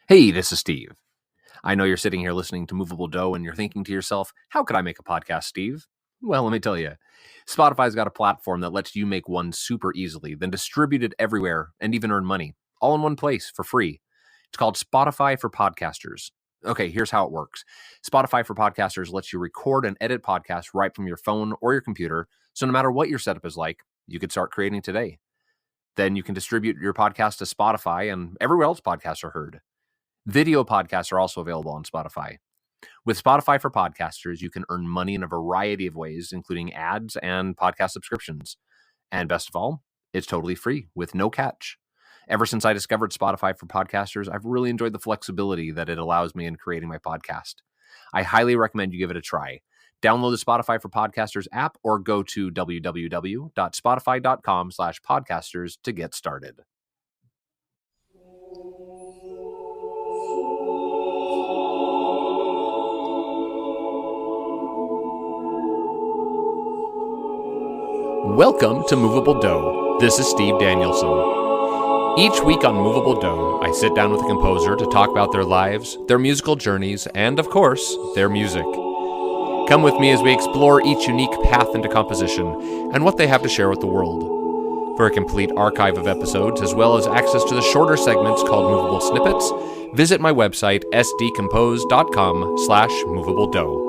Hey, this is Steve. I know you're sitting here listening to Moveable Dough and you're thinking to yourself, how could I make a podcast, Steve? Well, let me tell you. Spotify's got a platform that lets you make one super easily, then distribute it everywhere and even earn money, all in one place for free. It's called Spotify for Podcasters. Okay, here's how it works. Spotify for Podcasters lets you record and edit podcasts right from your phone or your computer, so no matter what your setup is like, you could start creating today. Then you can distribute your podcast to Spotify and everywhere else podcasts are heard. Video podcasts are also available on Spotify. With Spotify for Podcasters, you can earn money in a variety of ways, including ads and podcast subscriptions. And best of all, it's totally free with no catch. Ever since I discovered Spotify for Podcasters, I've really enjoyed the flexibility that it allows me in creating my podcast. I highly recommend you give it a try. Download the Spotify for Podcasters app or go to www.spotify.com/podcasters to get started. Welcome to Moveable Dough. This is Steve Danielson. Each week on Moveable Dough, I sit down with a composer to talk about their lives, their musical journeys, and, of course, their music. Come with me as we explore each unique path into composition and what they have to share with the world. For a complete archive of episodes, as well as access to the shorter segments called Movable Snippets, visit my website, sdcompose.com/movabledough.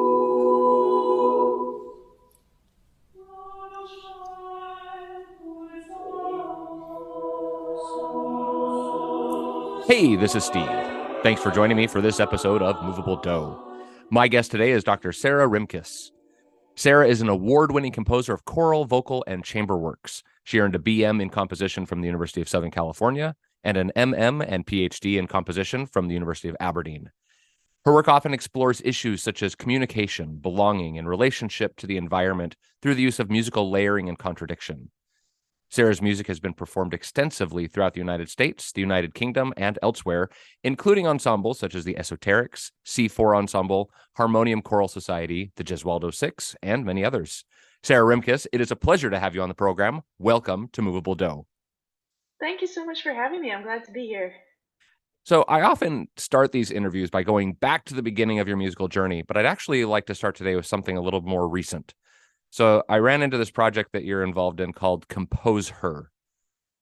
Hey, this is Steve. Thanks for joining me for this episode of Moveable Dough. My guest today is Dr. Sarah Rimkus. Sarah is an award-winning composer of choral, vocal, and chamber works. She earned a BM in composition from the University of Southern California and an MM and PhD in composition from the University of Aberdeen. Her work often explores issues such as communication, belonging, and relationship to the environment through the use of musical layering and contradiction. Sarah's music has been performed extensively throughout the United States, the United Kingdom, and elsewhere, including ensembles such as the Esoterics, C4 Ensemble, Harmonium Choral Society, the Gesualdo Six, and many others. Sarah Rimkus, it is a pleasure to have you on the program. Welcome to Moveable Dough. Thank you so much for having me. I'm glad to be here. So I often start these interviews by going back to the beginning of your musical journey, but I'd actually like to start today with something a little more recent. So I ran into this project that you're involved in called Compose Her.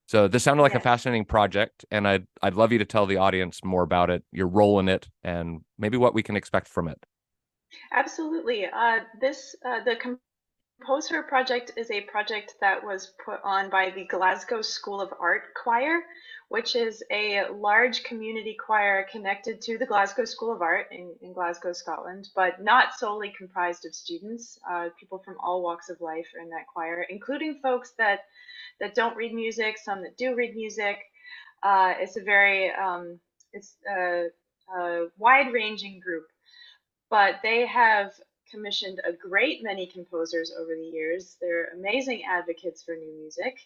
So this sounded like a fascinating project, and I'd love you to tell the audience more about it, your role in it, and maybe what we can expect from it. Absolutely. The Compose Her project is a project that was put on by the Glasgow School of Art Choir, which is a large community choir connected to the Glasgow School of Art in Glasgow, Scotland, but not solely comprised of students. People from all walks of life are in that choir, including folks that don't read music, some that do read music. It's a very wide-ranging group, but they have commissioned a great many composers over the years. They're amazing advocates for new music,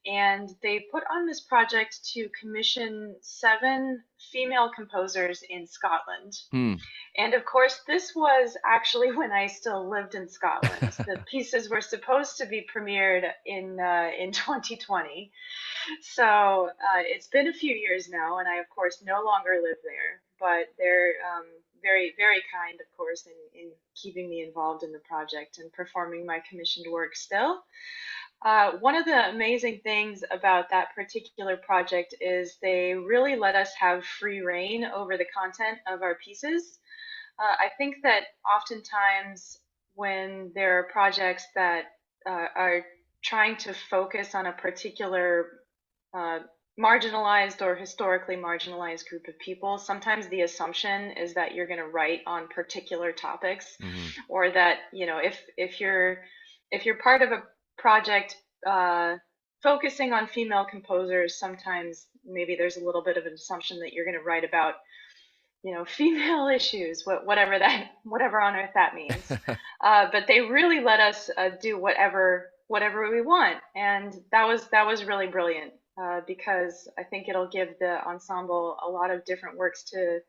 and they put on this project to commission 7 female composers in Scotland. And of course, this was actually when I still lived in Scotland. The pieces were supposed to be premiered in 2020. So it's been a few years now, and I, of course, no longer live there. But they're very, very kind, of course, in keeping me involved in the project and performing my commissioned work still. One of the amazing things about that particular project is they really let us have free reign over the content of our pieces. I think that oftentimes when there are projects that are trying to focus on a particular uh, marginalized or historically marginalized group of people, sometimes the assumption is that you're going to write on particular topics, or that, you know, if you're part of a project focusing on female composers, sometimes maybe there's a little bit of an assumption that you're going to write about, you know, female issues, whatever on earth that means. But they really let us do whatever we want, and that was really brilliant, because I think it'll give the ensemble a lot of different works to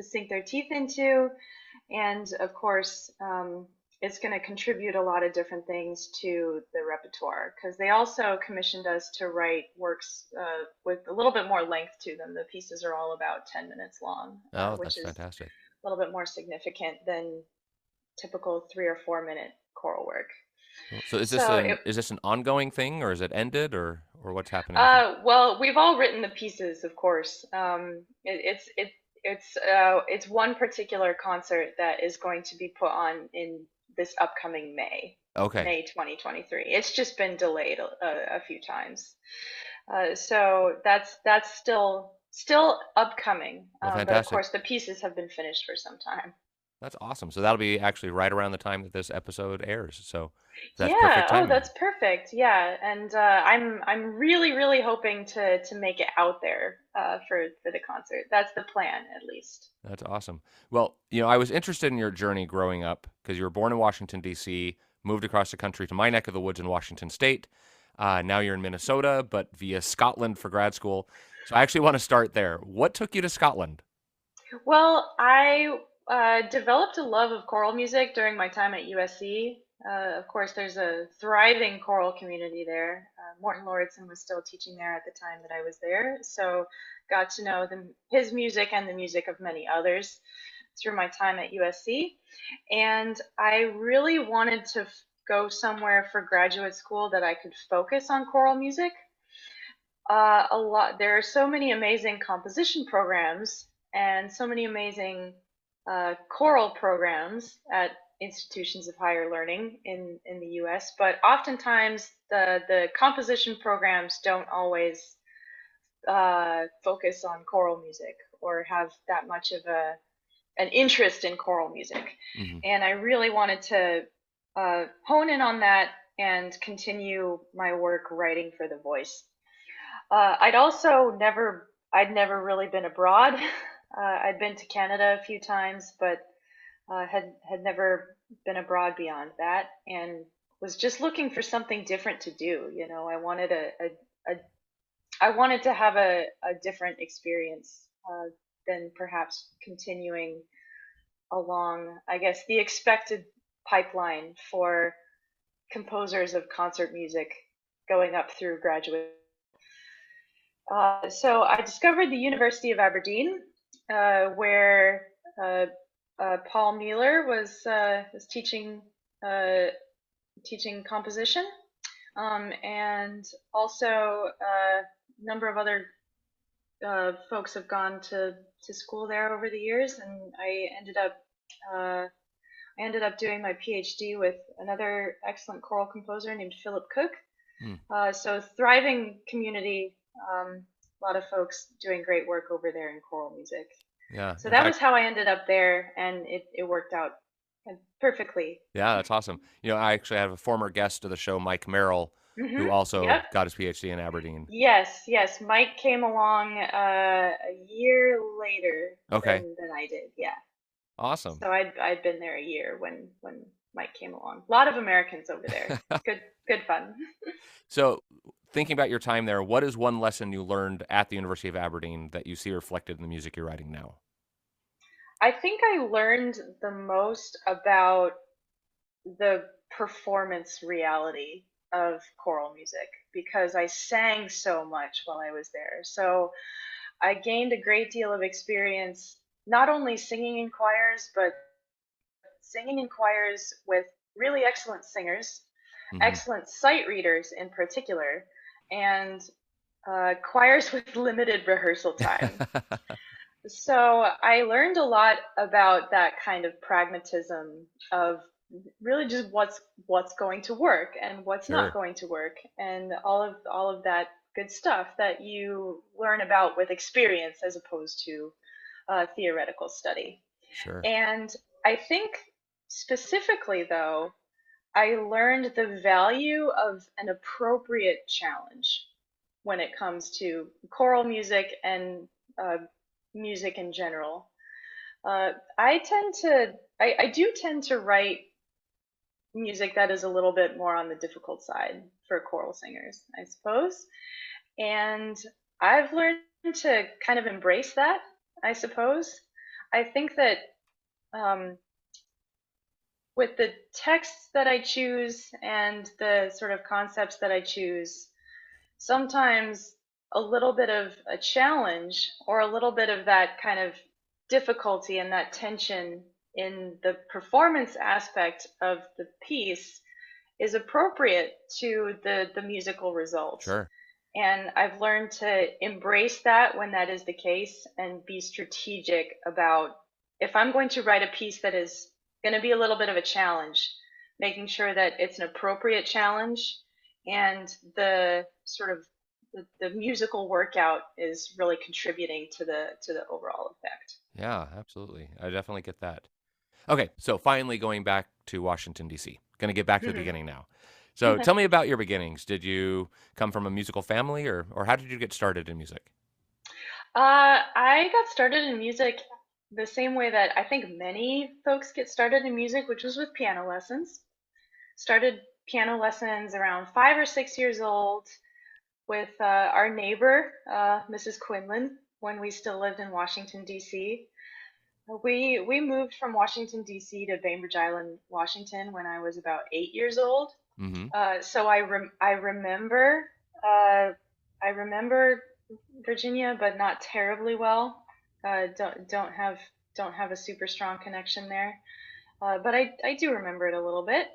sink their teeth into, and of course, it's going to contribute a lot of different things to the repertoire because they also commissioned us to write works with a little bit more length to them. The pieces are all about 10 minutes long, Oh, which that's is fantastic. a little bit more significant than typical 3 or 4 minute choral work. Cool. So So it, is this an ongoing thing, or is it ended, or what's happening with it? well, we've all written the pieces, of course. It's one particular concert that is going to be put on in this upcoming May, Okay. May 2023. It's just been delayed a few times. So that's still upcoming. Well, But of fantastic. course, the pieces have been finished for some time. That's awesome. So that'll be actually right around the time that this episode airs. So that's Yeah. perfect Oh, timing. that's perfect. Yeah, and I'm really hoping to make it out there for the concert. That's the plan, at least. That's awesome. Well, I was interested in your journey growing up because you were born in Washington, D.C., moved across the country to my neck of the woods in Washington State. Now you're in Minnesota, but via Scotland for grad school. So I actually want to start there. What took you to Scotland? Well, I developed a love of choral music during my time at USC. Of course, there's a thriving choral community there. Morton Lauritsen was still teaching there at the time that I was there, so got to know his music and the music of many others through my time at USC. And I really wanted to go somewhere for graduate school that I could focus on choral music. There are so many amazing composition programs and so many amazing choral programs at institutions of higher learning in the US, but oftentimes the composition programs don't always focus on choral music or have that much of an interest in choral music. Hmm. And I really wanted to hone in on that and continue my work writing for the voice. I'd never really been abroad. I'd been to Canada a few times, but had never been abroad beyond that, and was just looking for something different to do. I wanted a I wanted to have a different experience than perhaps continuing along, I guess, the expected pipeline for composers of concert music going up through graduate. So I discovered the University of Aberdeen, where Paul Mueller was uh, teaching composition, and also a number of other folks have gone to school there over the years, and uh, I ended up doing my PhD with another excellent choral composer named Philip Cook. Hmm. So thriving community, a lot of folks doing great work over there in choral music. Yeah. So In that was fact, how I ended up there, and it worked out perfectly. yeah, that's awesome. I actually have a former guest of the show, Mike Merrill, who also Yep. got his PhD in Aberdeen. Yes. Mike came along a year later Okay. than I did. Yeah. Awesome. So I'd been there a year when Mike came along. A lot of Americans over there. Good fun. So, thinking about your time there, what is one lesson you learned at the University of Aberdeen that you see reflected in the music you're writing now? I think I learned the most about the performance reality of choral music because I sang so much while I was there. So I gained a great deal of experience not only singing in choirs, but singing in choirs with really excellent singers, Hmm. excellent sight readers in particular, and choirs with limited rehearsal time. So I learned a lot about that kind of pragmatism of really just what's going to work and what's not Sure, going to work, and all of that good stuff that you learn about with experience as opposed to theoretical study. sure. And I think specifically though, I learned the value of an appropriate challenge when it comes to choral music and uh, music in general. I do tend to write music that is a little bit more on the difficult side for choral singers, I suppose. And I've learned to kind of embrace that, I suppose. I think that um, with the texts that I choose and the sort of concepts that I choose, sometimes a little bit of a challenge or a little bit of that kind of difficulty and that tension in the performance aspect of the piece is appropriate to the musical result. Sure. And I've learned to embrace that when that is the case and be strategic about if I'm going to write a piece that is going to be a little bit of a challenge, making sure that it's an appropriate challenge and the sort of the musical workout is really contributing to the overall effect. Yeah, absolutely. I definitely get that. Okay, so finally going back to Washington, D.C. Going to get back to the beginning now. So tell me about your beginnings. Did you come from a musical family, or how did you get started in music? I got started in music the same way that I think many folks get started in music, which was with piano lessons. Started piano lessons around 5 or 6 years old with our neighbor, Mrs. Quinlan, when we still lived in Washington, D.C. We moved from Washington, D.C. to Bainbridge Island, Washington when I was about 8 years old. Mm-hmm. So I remember uh, I remember Virginia, but not terribly well. Don't have a super strong connection there. But I do remember it a little bit.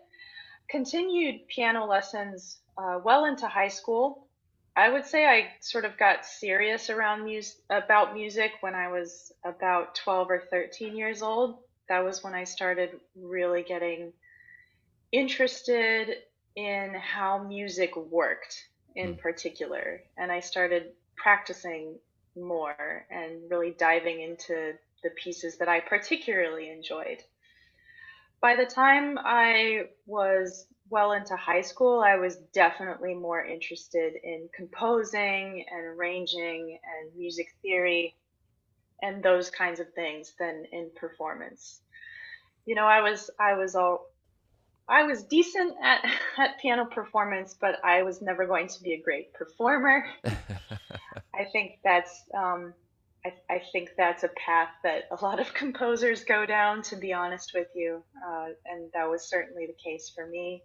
Continued piano lessons well into high school. I would say I sort of got serious about music when I was about 12 or 13 years old. That was when I started really getting interested in how music worked in Hmm. particular. And I started practicing more and really diving into the pieces that I particularly enjoyed. By the time I was well into high school, I was definitely more interested in composing and arranging and music theory and those kinds of things than in performance. You know, I was decent at at piano performance, but I was never going to be a great performer. I think I think that's a path that a lot of composers go down, to be honest with you, and that was certainly the case for me.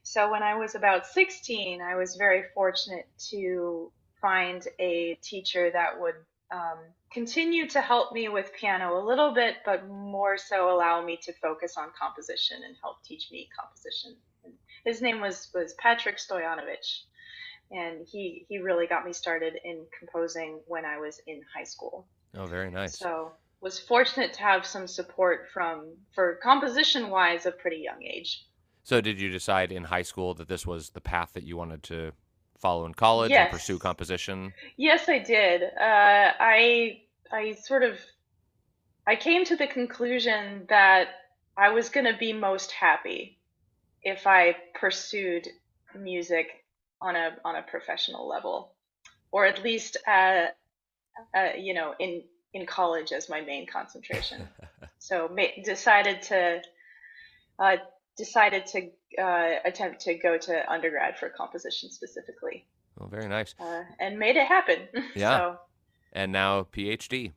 So when I was about 16, I was very fortunate to find a teacher that would um, continue to help me with piano a little bit, but more so allow me to focus on composition and help teach me composition. And his name was Patrick Stoyanovich, and he really got me started in composing when I was in high school. Oh, very nice. So was fortunate to have some support for composition wise a pretty young age. So did you decide in high school that this was the path that you wanted to follow in college and pursue Yes, composition? yes, I did. I sort of I came to the conclusion that I was going to be most happy if I pursued music on a professional level, or at least you know, in college as my main concentration. So uh, decided to attempt to go to undergrad for composition specifically, Oh, very nice. and made it happen. Yeah. So. And now PhD.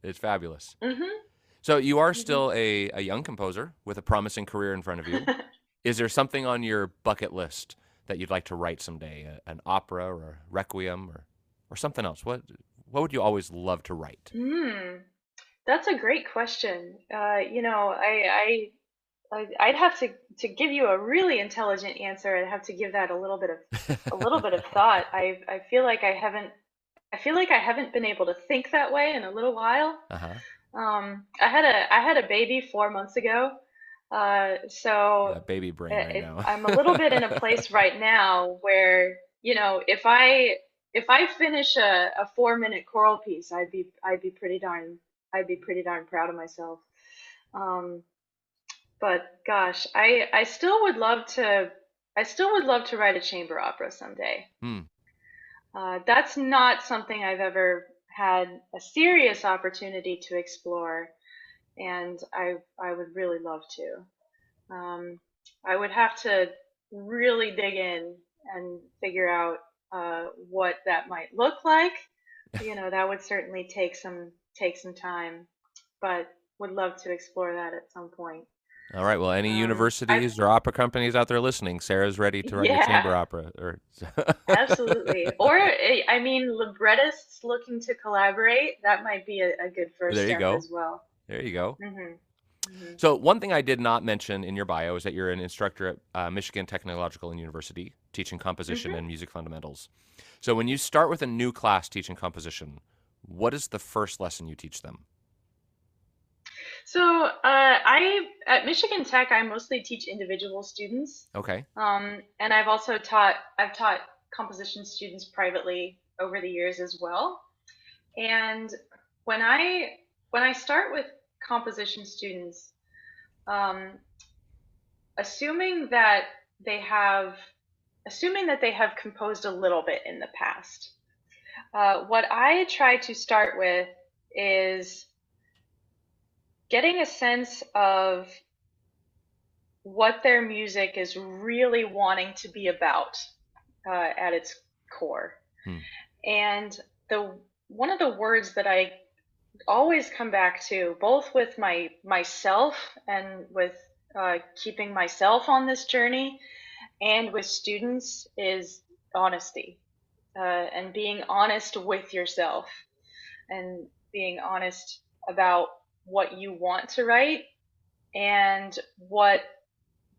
It's fabulous. Mhm. So you are Mhm. still a young composer with a promising career in front of you. Is there something on your bucket list that you'd like to write someday? An opera or a requiem or something else? What would you always love to write? Hmm. That's a great question. You know, I'd have to give you a really intelligent answer. I'd have to give that a little bit of thought. I feel like I feel like I haven't been able to think that way in a little while. Uh-huh. I had a baby 4 months ago, so Yeah, baby brain right now. I'm a little bit in a place right now where, you know, if I finish a 4 minute choral piece, I'd be pretty darn proud of myself. Um, but gosh, I still would love to write a chamber opera someday. Hmm. That's not something I've ever had a serious opportunity to explore, and I would really love to. Um, I would have to really dig in and figure out what that might look like. You know, that would certainly take some time, but would love to explore that at some point. All right. Well, any I've universities or opera companies out there listening, Sarah's ready to write a Yeah, chamber opera. Or absolutely. Or I mean, librettists looking to collaborate, that might be a good first there you step go. as well. There you go. Mhm. Mhm. So one thing I did not mention in your bio is that you're an instructor at Michigan Technological University, teaching composition Mhm. and music fundamentals. So when you start with a new class teaching composition, what is the first lesson you teach them? So, I at Michigan Tech, I mostly teach individual students, Okay. and I've taught composition students privately over the years as well. And when I start with composition students, um, assuming that they have assuming that they have composed a little bit in the past, what I try to start with is getting a sense of what their music is really wanting to be about at its core. Hmm. And the one of the words that I always come back to, both with myself and with keeping myself on this journey, and with students, is honesty, and being honest with yourself, and being honest about what you want to write and what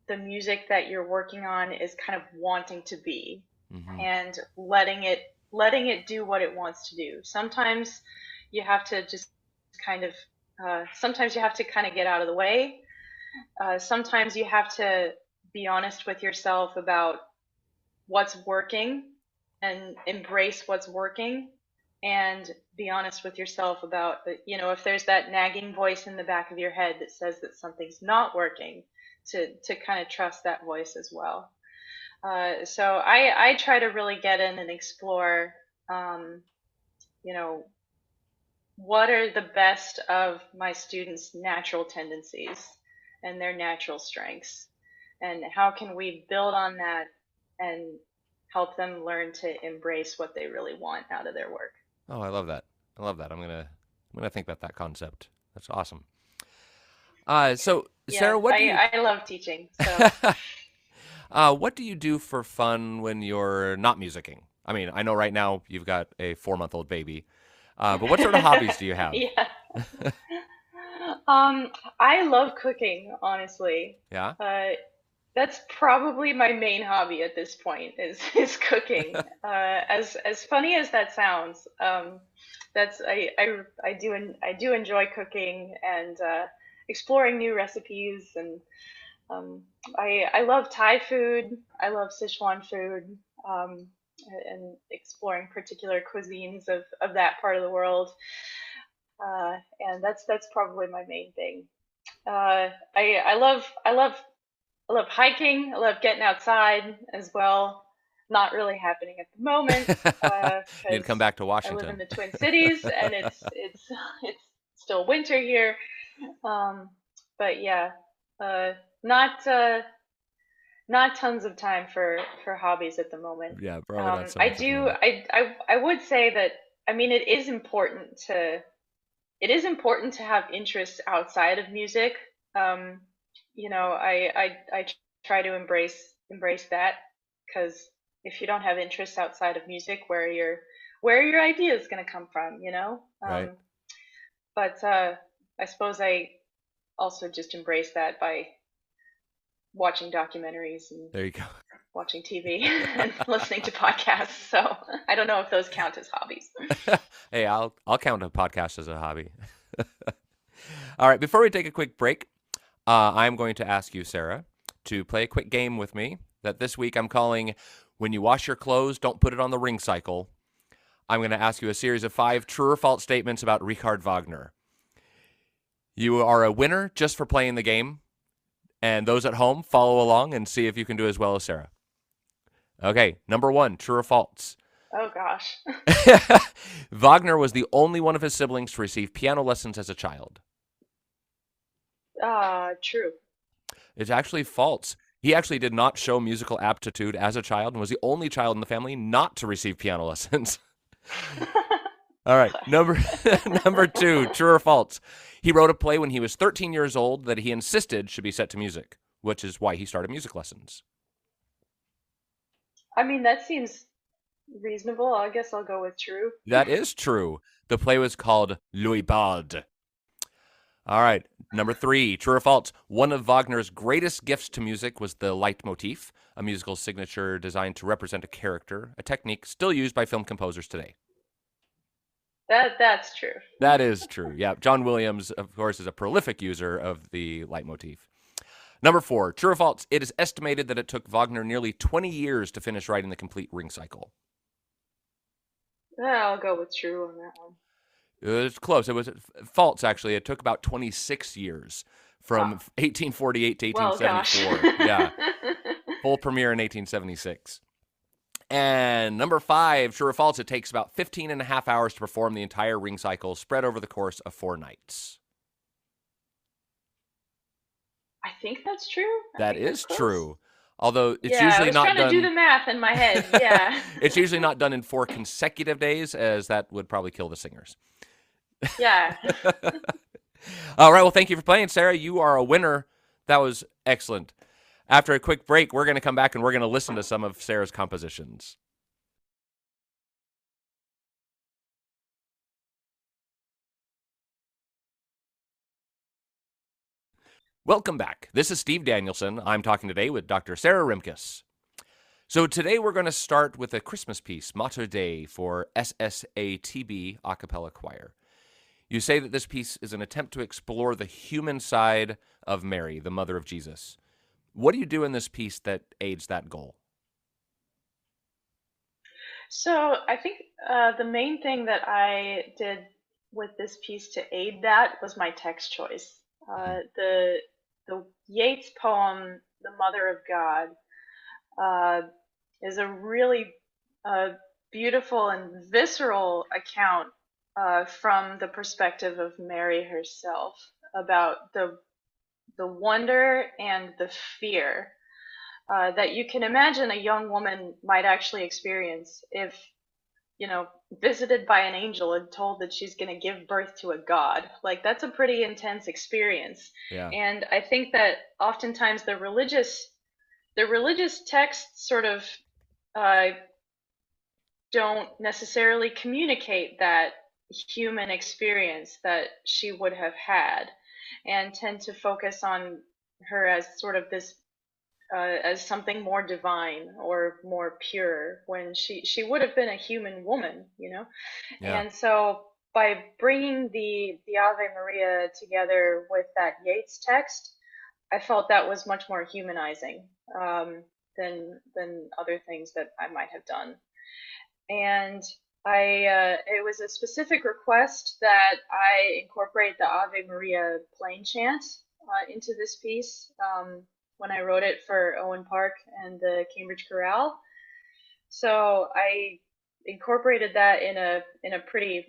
the music that you're working on is kind of wanting to be, Mm-hmm. and letting it do what it wants to do. You have to just kind of sometimes you have to kind of get out of the way. Sometimes you have to be honest with yourself about what's working and embrace what's working, and be honest with yourself about if there's that nagging voice in the back of your head that says that something's not working, to kind of trust that voice as well. So I try to really get in and explore, um, you know, what are the best of my students' natural tendencies and their natural strengths, and how can we build on that and help them learn to embrace what they really want out of their work. Oh, I love that. I love that. I'm gonna think about that concept. That's awesome. So Yeah, Sarah, what do you I love teaching. So what do you do for fun when you're not musicking? I mean, I know right now you've got a 4-month-old baby, but what sort of hobbies do you have? yeah. I love cooking, honestly. Yeah. Uh, that's probably my main hobby at this point, is cooking. As funny as that sounds, that's I do enjoy cooking and exploring new recipes, and um, I love Thai food. I love Sichuan food, um, and exploring particular cuisines of that part of the world. And that's probably my main thing. I love hiking. I love getting outside as well. Not really happening at the moment Need to come because back to I live in Washington. the Twin Cities and it's still winter here. Um, but yeah, uh, not not tons of time for hobbies at the moment. Yeah, probably not so I much at the do moment. I would say that, I mean, it is important to have interests outside of music. Um, I try to embrace that, because if you don't have interests outside of music, where are your ideas going to come from? Right. But I suppose I also just embrace that by watching documentaries and There you go. watching TV and listening to podcasts. So I don't know if those count as hobbies. Hey, I'll count a podcast as a hobby. All right, before we take a quick break, I'm going to ask you, Sarah, to play a quick game with me that this week I'm calling When You Wash Your Clothes, Don't Put It on the Ring Cycle. I'm going to ask you a series of 5 true or false statements about Richard Wagner. You are a winner just for playing the game, and those at home, follow along and see if you can do as well as Sarah. Okay, number 1, true or false? Oh gosh. Wagner was the only one of his siblings to receive piano lessons as a child. True. It's actually false. He actually did not show musical aptitude as a child and was the only child in the family not to receive piano lessons. All right. Number 2, true or false? He wrote a play when he was 13 years old that he insisted should be set to music, which is why he started music lessons. I mean, that seems reasonable. I guess I'll go with true. That is true. The play was called Louis Bard. All right. Number 3, true or false? One of Wagner's greatest gifts to music was the leitmotif, a musical signature designed to represent a character, a technique still used by film composers today. That's true. That is true. Yeah. John Williams, of course, is a prolific user of the leitmotif. Number 4, true or false? It is estimated that it took Wagner nearly 20 years to finish writing the complete Ring cycle. I'll go with true on that one. It was close. It was false, actually. It took about 26 years from 1848 to 1874. Well, gosh. Yeah. Full premiere in 1876. And number 5, true or false, it takes about 15 and a half hours to perform the entire Ring cycle spread over the course of 4 nights. I think that's true. That is true. Although it's I usually was not trying done. to do the math in my head. Yeah. It's usually not done in 4 consecutive days, as that would probably kill the singers. Yeah. All right. Well, thank you for playing, Sarah. You are a winner. That was excellent. After a quick break, we're going to come back and we're going to listen to some of Sarah's compositions. Welcome back. This is Steve Danielson. I'm talking today with Dr. Sarah Rimkus. So today we're going to start with a Christmas piece, Mater Dei, for SSATB a cappella choir. You say that this piece is an attempt to explore the human side of Mary, the mother of Jesus. What do you do in this piece that aids that goal? So I think the main thing that I did with this piece to aid that was my text choice. The Yeats poem, "The Mother of God," is a really beautiful and visceral account from the perspective of Mary herself about the wonder and the fear that you can imagine a young woman might actually experience if, visited by an angel and told that she's going to give birth to a god. Like, that's a pretty intense experience. Yeah. And I think that oftentimes the religious texts sort of uh, don't necessarily communicate that human experience that she would have had, and tend to focus on her as sort of this as something more divine or more pure, when she would have been a human woman. Yeah. And so by bringing the Ave Maria together with that Yeats text, I felt that was much more humanizing than other things that I might have done. And it was a specific request that I incorporate the Ave Maria plain chant into this piece when I wrote it for Owen Park and the Cambridge Chorale. So I incorporated that in a pretty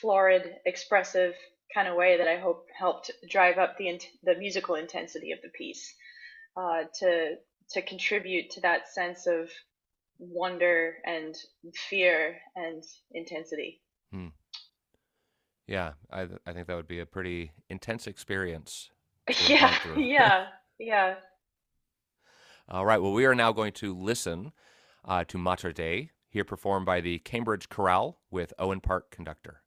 florid, expressive kind of way that I hope helped drive up the musical intensity of the piece, to contribute to that sense of wonder and fear and intensity. Yeah, I think that would be a pretty intense experience. Yeah. All right, well, we are now going to listen to Mater Dei, here performed by the Cambridge Chorale with Owen Park conductor.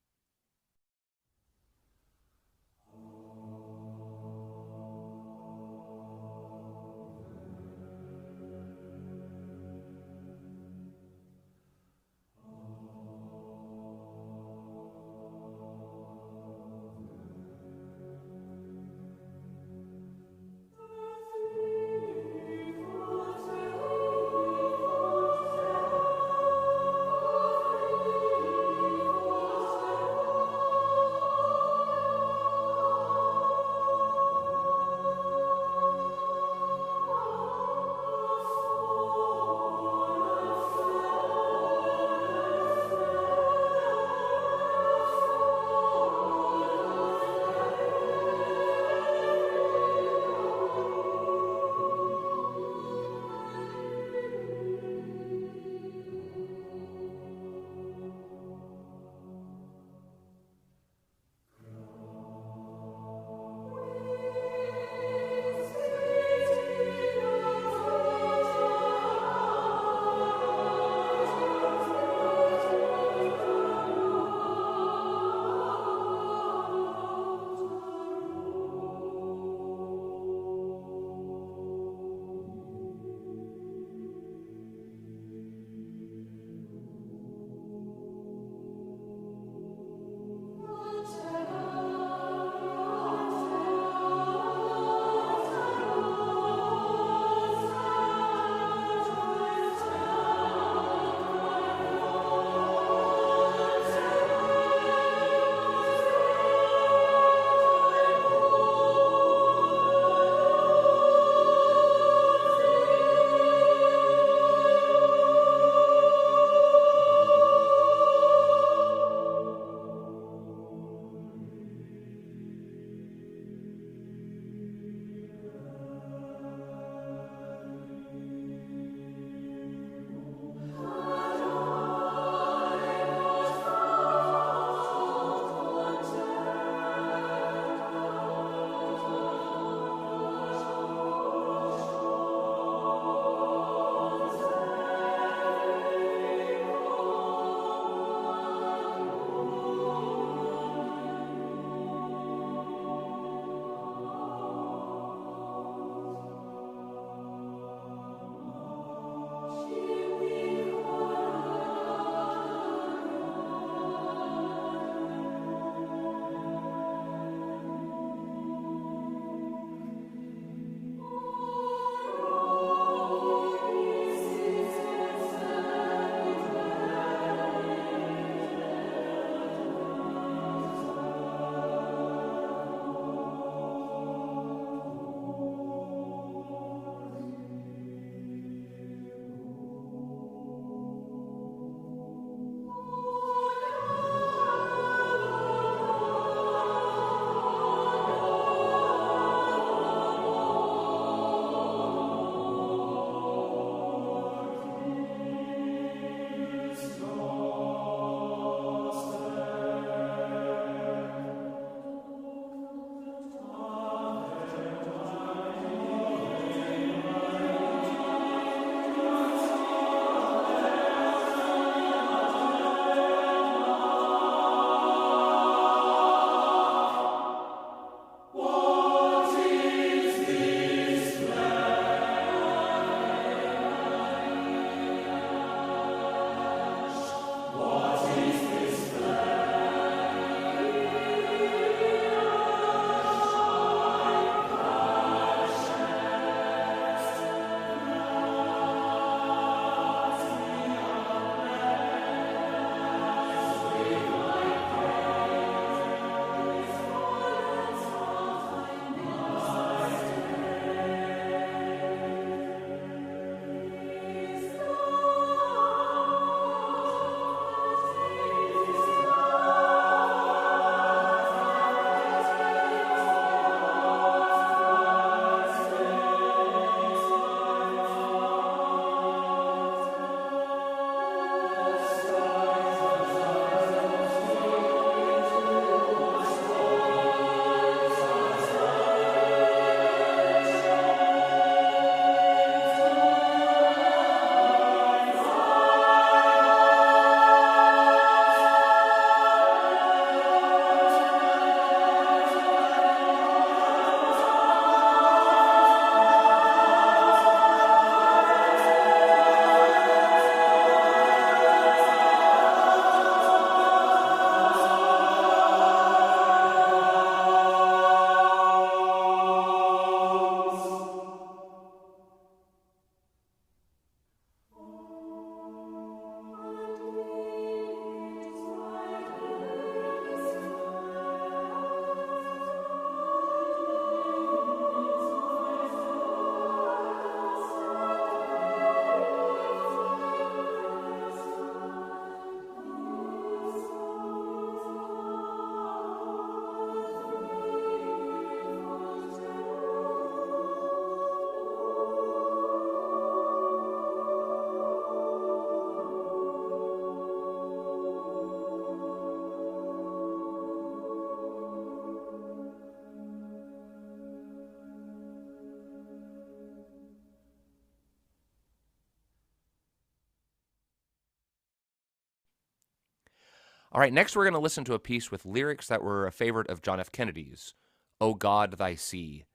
All right, next we're going to listen to a piece with lyrics that were a favorite of John F. Kennedy's, "O God, Thy Sea."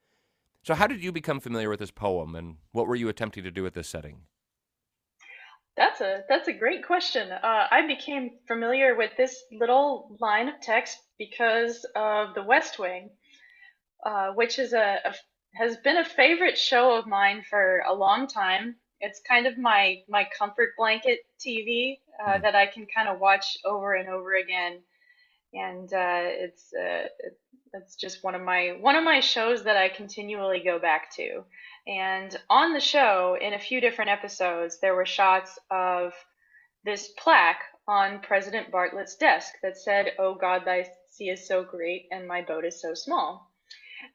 So, how did you become familiar with this poem, and what were you attempting to do with this setting? That's a great question. I became familiar with this little line of text because of The West Wing, which is has been a favorite show of mine for a long time. It's kind of my comfort blanket TV Hmm. that I can kind of watch over and over again, and it's just one of my shows that I continually go back to. And on the show, in a few different episodes, there were shots of this plaque on President Bartlett's desk that said, "Oh God, thy sea is so great, and my boat is so small."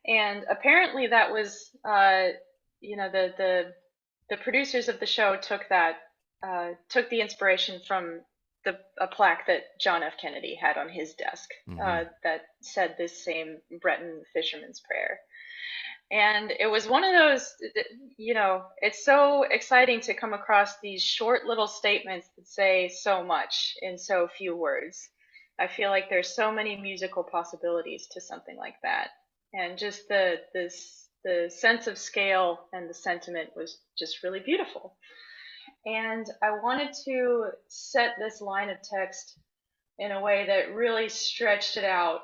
And apparently, that was, the producers of the show took the inspiration from a plaque that John F. Kennedy had on his desk Mm-hmm. that said this same Breton fisherman's prayer. And it was one of those, it's so exciting to come across these short little statements that say so much in so few words. I feel like there's so many musical possibilities to something like that. And just the sense of scale and the sentiment was just really beautiful. And I wanted to set this line of text in a way that really stretched it out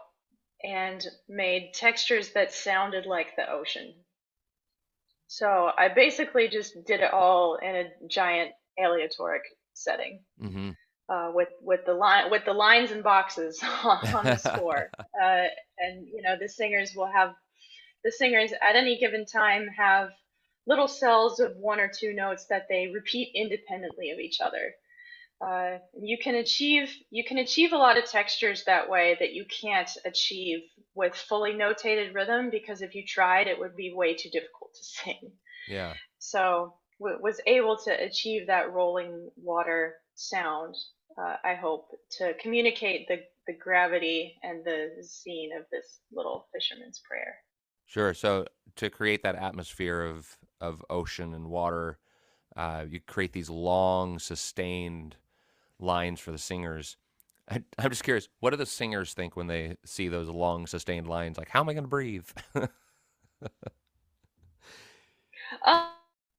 and made textures that sounded like the ocean. So I basically just did it all in a giant aleatoric setting, Mm-hmm. with the lines and boxes on the score, and the singers at any given time have little cells of one or two notes that they repeat independently of each other. You can achieve a lot of textures that way that you can't achieve with fully notated rhythm, because if you tried, it would be way too difficult to sing. Yeah, So was able to achieve that rolling water sound. I hope to communicate the gravity and the scene of this little fisherman's prayer. sure. So, to create that atmosphere of ocean and water, you create these long, sustained lines for the singers. I'm just curious, what do the singers think when they see those long, sustained lines? Like, how am I going to breathe?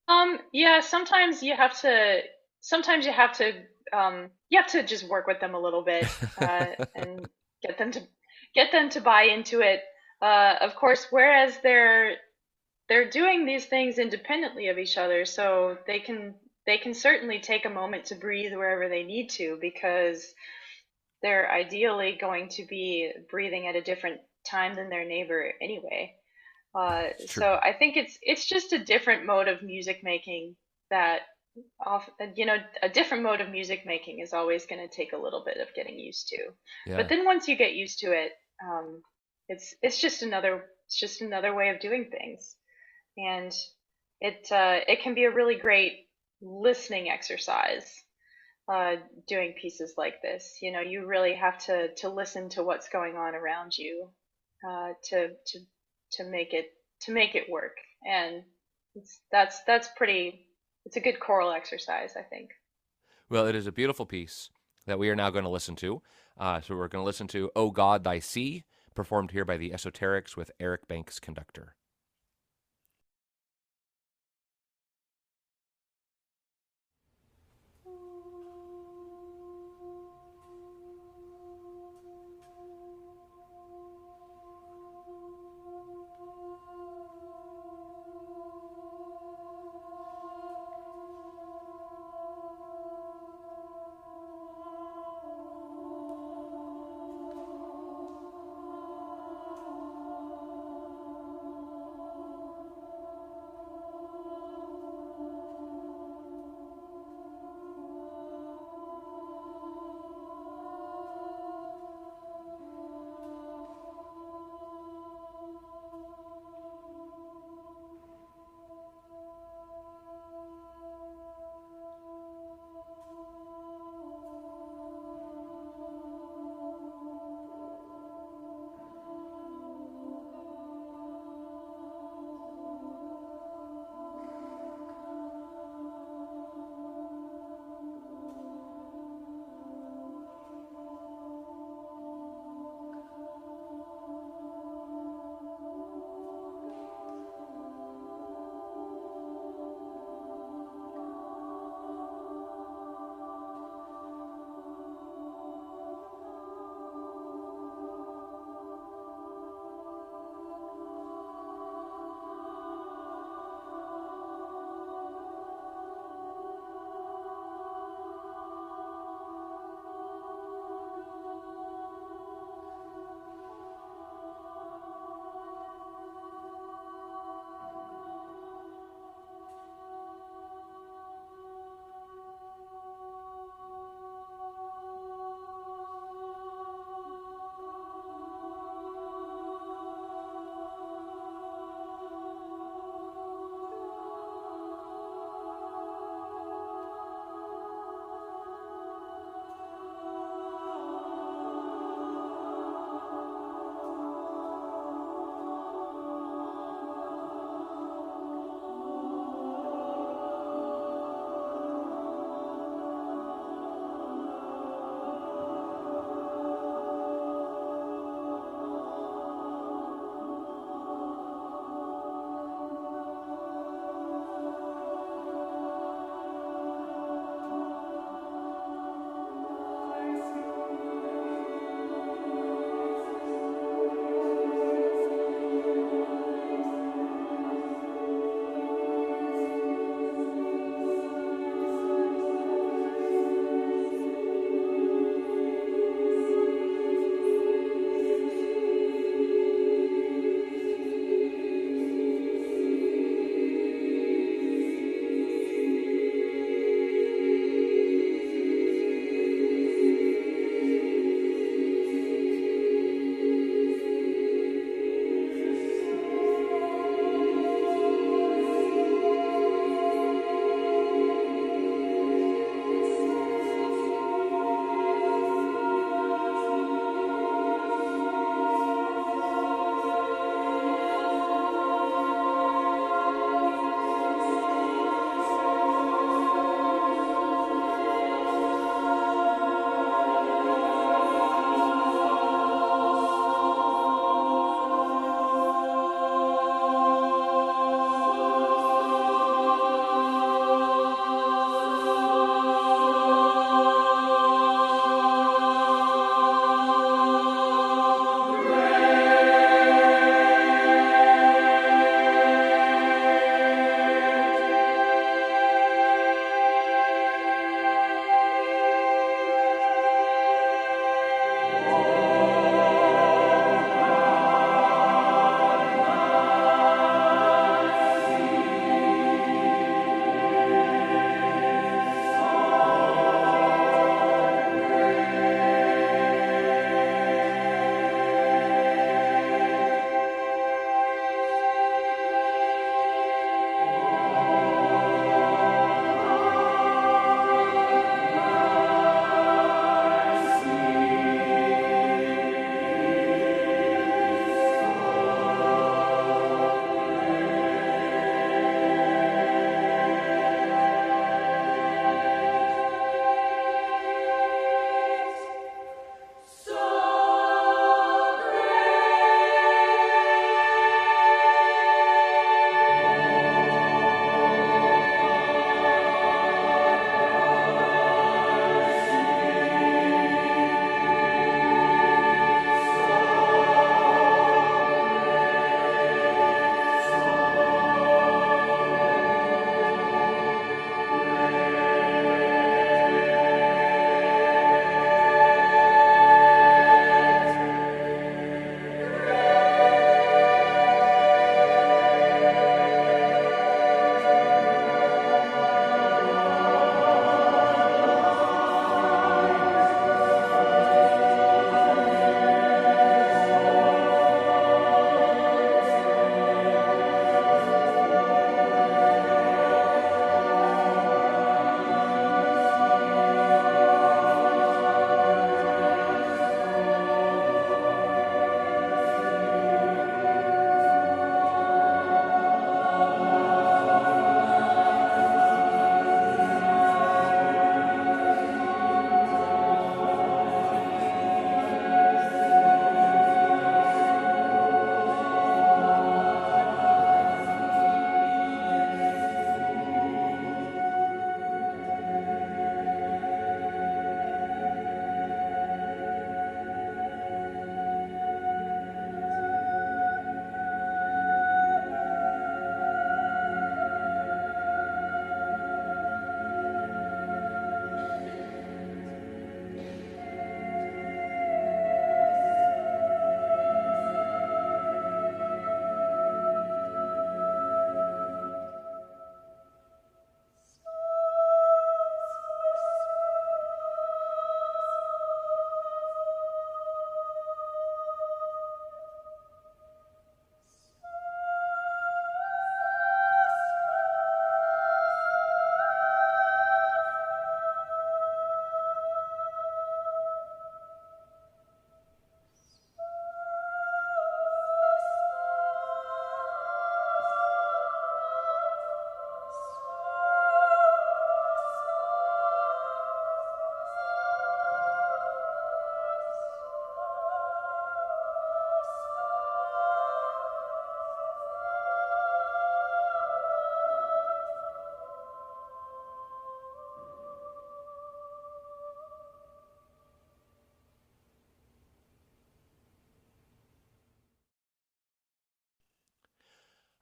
Um, yeah, sometimes you have to just work with them a little bit, and get them to get them to buy into it. Of course, whereas they're doing these things independently of each other, so they can certainly take a moment to breathe wherever they need to, because they're ideally going to be breathing at a different time than their neighbor anyway. It's true. So I think it's just a different mode of music making that a different mode of music making is always going to take a little bit of getting used to. But Yeah, then once you get used to it, it's just another way of doing things, and it can be a really great listening exercise. Doing pieces like this, you really have to listen to what's going on around you, to make it work. And that's pretty. It's a good choral exercise, I think. well, it is a beautiful piece that we are now going to listen to. So, we're going to listen to "O God, Thy Sea," performed here by the Esoterics with Eric Banks conductor.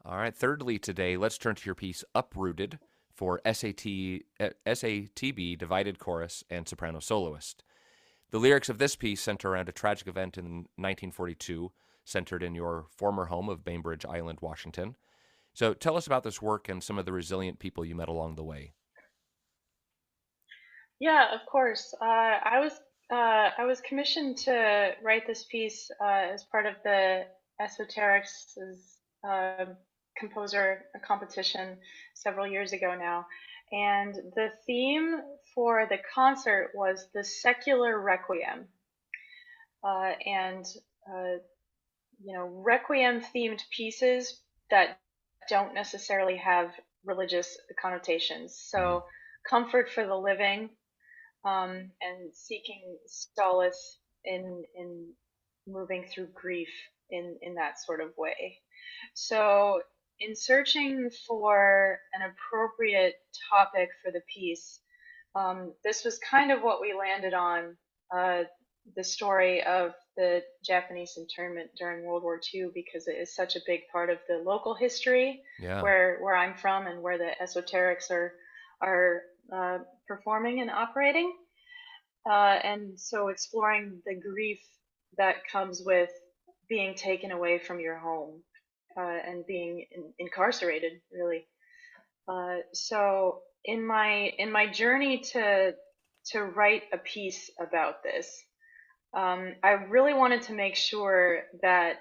All right. Thirdly, today, let's turn to your piece Uprooted for SATB Divided Chorus and Soprano Soloist. The lyrics of this piece center around a tragic event in 1942, centered in your former home of Bainbridge Island, Washington. So tell us about this work and some of the resilient people you met along the way. Yeah, of course. I was commissioned to write this piece as part of the Esoterics uh, composer competition several years ago now, and the theme for the concert was the secular requiem, and uh, requiem themed pieces that don't necessarily have religious connotations. Mm, So, comfort for the living, and seeking solace in moving through grief in that sort of way. So, in searching for an appropriate topic for the piece, this was kind of what we landed on. The story of the Japanese internment during World War II, because it is such a big part of the local history yeah. where I'm from and where the esoterics are performing and operating. And so exploring the grief that comes with being taken away from your home, and being incarcerated, really. So in my journey to write a piece about this, I really wanted to make sure that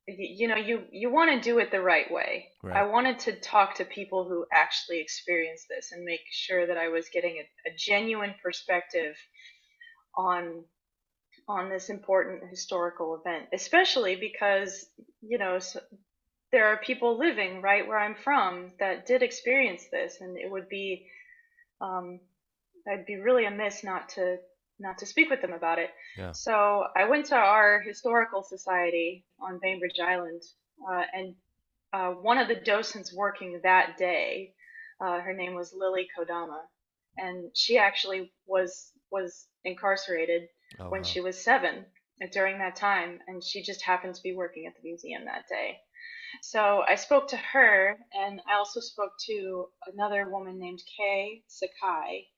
you want to do it the right way. I Right. wanted to talk to people who actually experience this and make sure that I was getting a genuine perspective on this important historical event, especially because there are people living right where I'm from that did experience this, and it would be um, I'd be really amiss not to speak with them about it. Yeah. So I went to our historical society on Bainbridge Island, and one of the docents working that day, her name was Lily Kodama, and she actually was incarcerated Oh, when wow. she was 7 during that time, and she just happened to be working at the museum that day. So I spoke to her, and I also spoke to another woman named Kay Sakai,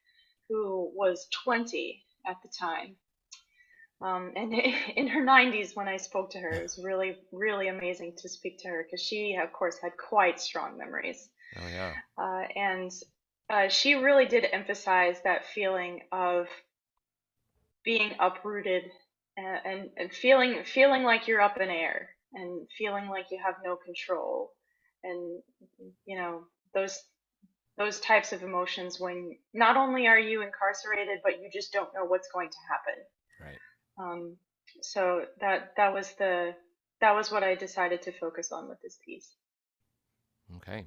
who was 20 at the time. And in her 90s, when I spoke to her, it was really, really amazing to speak to her because she, of course, had quite strong memories. Oh, yeah. And she really did emphasize that feeling of being uprooted, and feeling like you're up in air and feeling like you have no control, and you know those those types of emotions when not only are you incarcerated but you just don't know what's going to happen. Right. um, so that was what I decided to focus on with this piece. Okay.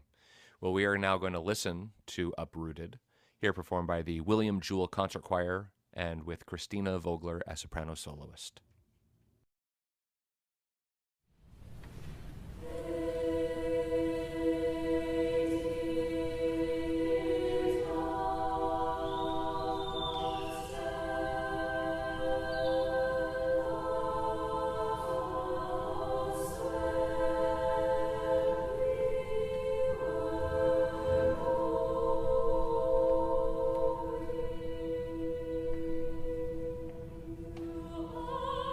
Well, we are now going to listen to Uprooted, here performed by the William Jewell Concert Choir and with Christina Vogler as soprano soloist. Oh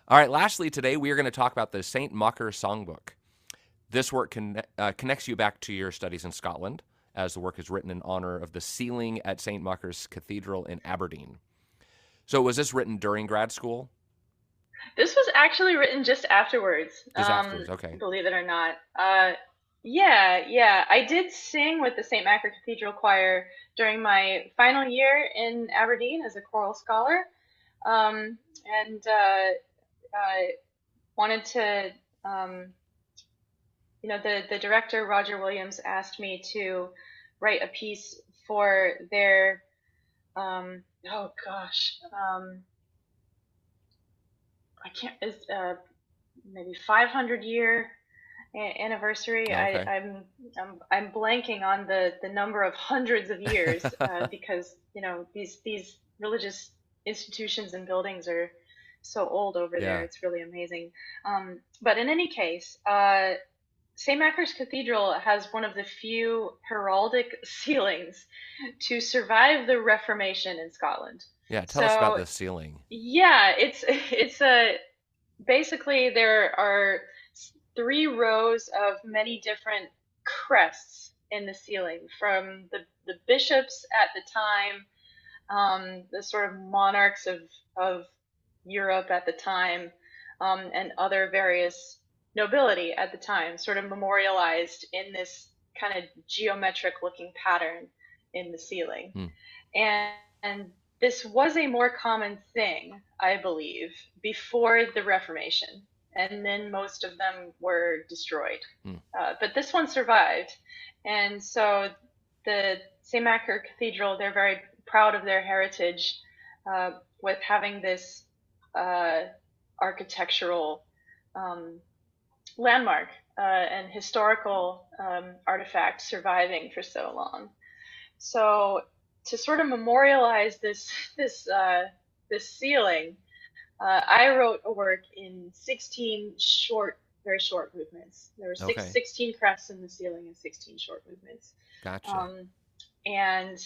All right, lastly, today we are going to talk about the St. Mocker Songbook. This work connects you back to your studies in Scotland, as the work is written in honor of the ceiling at St. Mocker's Cathedral in Aberdeen. So was this written during grad school? This was actually written just afterwards, Just afterwards, okay. believe it or not. Yeah. I did sing with the St. Macker Cathedral Choir during my final year in Aberdeen as a choral scholar, and wanted to, um, the director, Roger Williams, asked me to write a piece for their, oh gosh, I can't, is maybe 500-year anniversary. Okay. I'm blanking on the number of hundreds of years because these religious institutions and buildings are so old over there. Yeah. It's really amazing. But in any case, St. Macher's Cathedral has one of the few heraldic ceilings to survive the Reformation in Scotland. Yeah, tell us about So this ceiling. yeah, it's a basically there are 3 rows of many different crests in the ceiling from the bishops at the time, the sort of monarchs of Europe at the time, and other various nobility at the time, sort of memorialized in this kind of geometric looking pattern in the ceiling. Hmm. And this was a more common thing, I believe, before the Reformation, and then most of them were destroyed. But this one survived, and so the St. Macher Cathedral, they're very proud of their heritage with having this architectural landmark and historical artifact surviving for so long. So to sort of memorialize this ceiling, I wrote a work in 16 very short movements. There were Okay. 16 crests in the ceiling and 16 short movements. Gotcha. And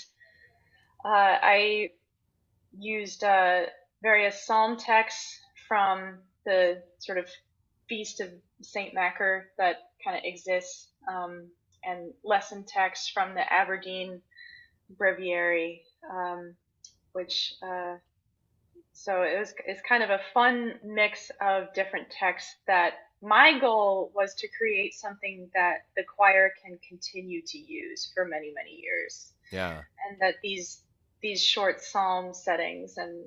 I used various psalm texts from the sort of Feast of St. Macher that kind of exists, and lesson texts from the Aberdeen breviary, which so it's kind of a fun mix of different texts that my goal was to create something that the choir can continue to use for many, many years. Yeah. And that these short psalm settings and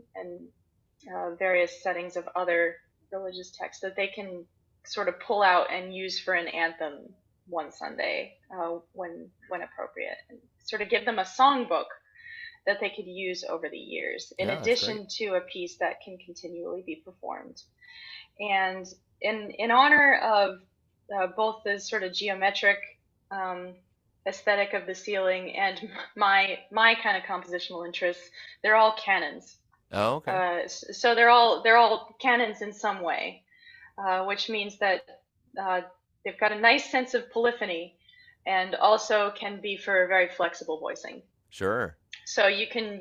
various settings of other religious texts that they can sort of pull out and use for an anthem one Sunday when appropriate, and sort of give them a songbook that they could use over the years, in addition to a piece that can continually be performed. And in honor of both the sort of geometric aesthetic of the ceiling and my kind of compositional interests, they're all canons. Oh, okay. So they're all canons in some way, which means that they've got a nice sense of polyphony, and also can be for very flexible voicing. Sure. So you can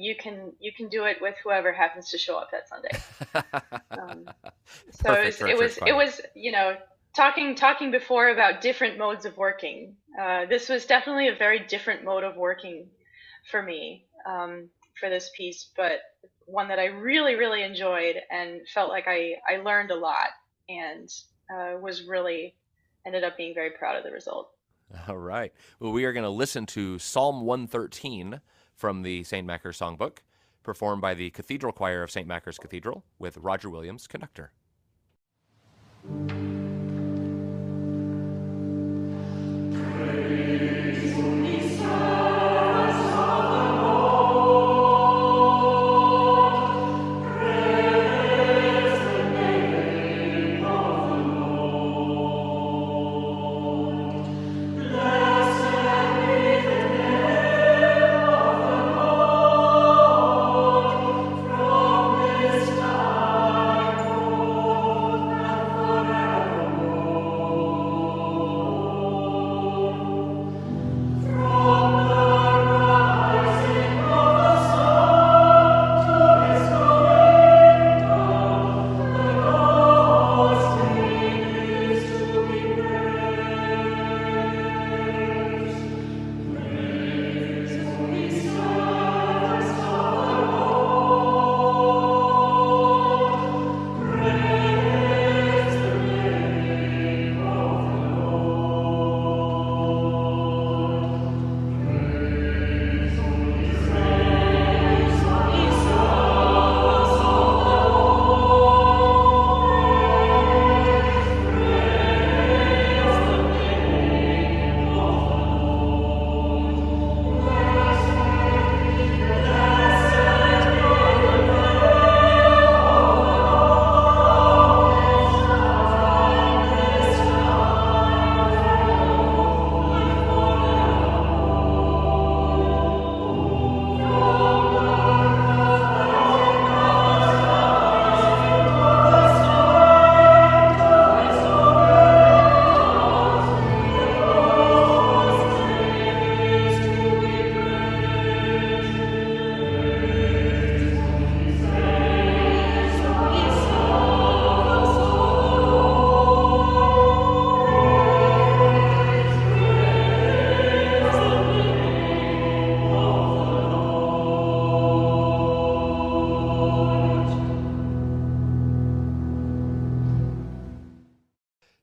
do it with whoever happens to show up that Sunday. So it was talking before about different modes of working. This was definitely a very different mode of working for me for this piece, but one that I really, really enjoyed and felt like I learned a lot, and ended up being very proud of the result. All right. Well, we are going to listen to Psalm 113 from the St. Macher Songbook, performed by the Cathedral Choir of St. Macher's Cathedral with Roger Williams, conductor.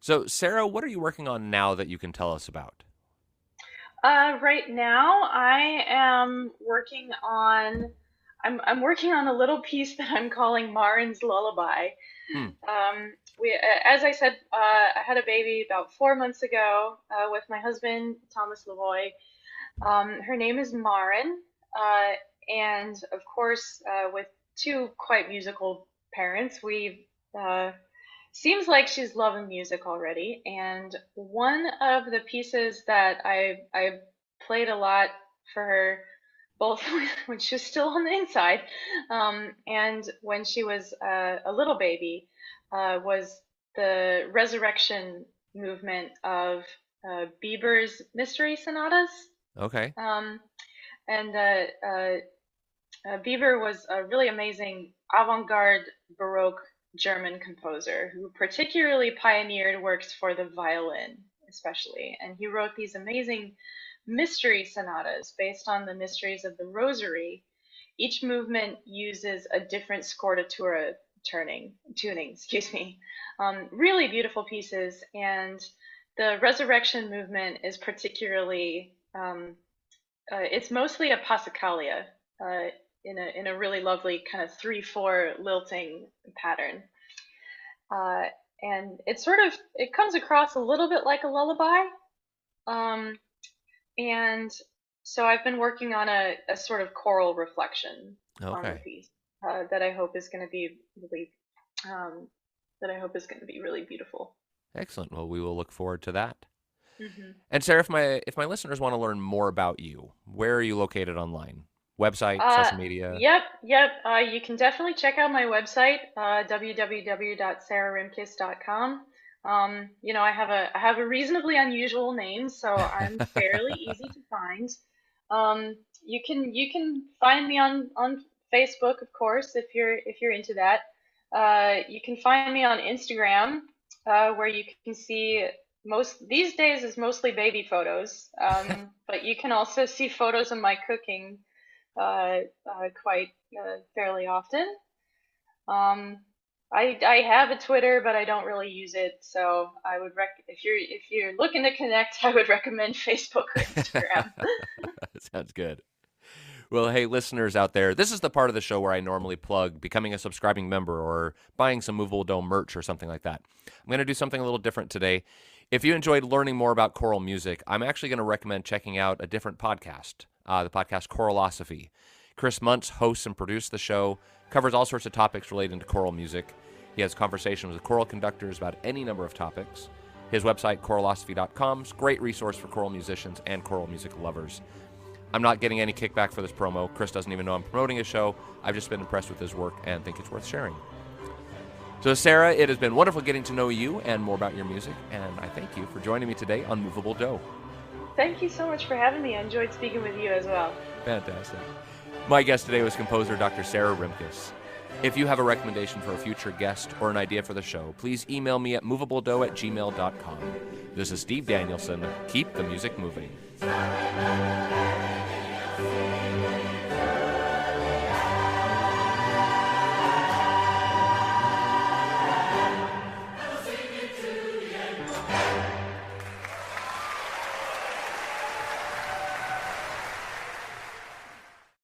So, Sarah, what are you working on now that you can tell us about? Right now, I am working on. I'm working on a little piece that I'm calling Marin's Lullaby. Hmm. As I said, I had a baby about 4 months ago with my husband Thomas Lavoy. Her name is Marin, and of course, with two quite musical parents, we seems like she's loving music already. And one of the pieces that I played a lot for her, both when she was still on the inside, and when she was a little baby, was the resurrection movement of Bieber's Mystery Sonatas. Okay. Um, and Bieber was a really amazing avant-garde Baroque German composer who particularly pioneered works for the violin, especially. And he wrote these amazing mystery sonatas based on the mysteries of the Rosary. Each movement uses a different scordatura tuning, excuse me. Really beautiful pieces, and the Resurrection movement is particularly it's mostly a passacaglia in a really lovely kind of 3/4 lilting pattern, uh, and it comes across a little bit like a lullaby, um, and so I've been working on a sort of choral reflection on the Okay. piece that I hope is going to be really really beautiful. Excellent. Well, we will look forward to that. Hmm. And Sarah, if my listeners want to learn more about you, where are you located online? Website, Uh, social media? yep. You can definitely check out my website, www.sarahrimkus.com. I have a reasonably unusual name, so I'm fairly easy to find. You can find me on Facebook, of course, if you're into that. You can find me on Instagram, where you can see most these days is mostly baby photos, but you can also see photos of my cooking quite fairly often. Um, I have a Twitter, but I don't really use it. So I would if you're looking to connect, I would recommend Facebook or Instagram. Sounds good. Well, hey, listeners out there, this is the part of the show where I normally plug becoming a subscribing member or buying some Movable Dome merch or something like that. I'm going to do something a little different today. If you enjoyed learning more about choral music, I'm actually going to recommend checking out a different podcast, the podcast Choralosophy. Chris Muntz hosts and produces the show, covers all sorts of topics relating to choral music. He has conversations with choral conductors about any number of topics. His website, choralosophy.com, is a great resource for choral musicians and choral music lovers. I'm not getting any kickback for this promo. Chris doesn't even know I'm promoting his show. I've just been impressed with his work and think it's worth sharing. So, Sarah, it has been wonderful getting to know you and more about your music, and I thank you for joining me today on Moveable Dough. Thank you so much for having me. I enjoyed speaking with you as well. Fantastic. My guest today was composer Dr. Sarah Rimkus. If you have a recommendation for a future guest or an idea for the show, please email me at moveabledough@gmail.com. This is Steve Danielson. Keep the music moving.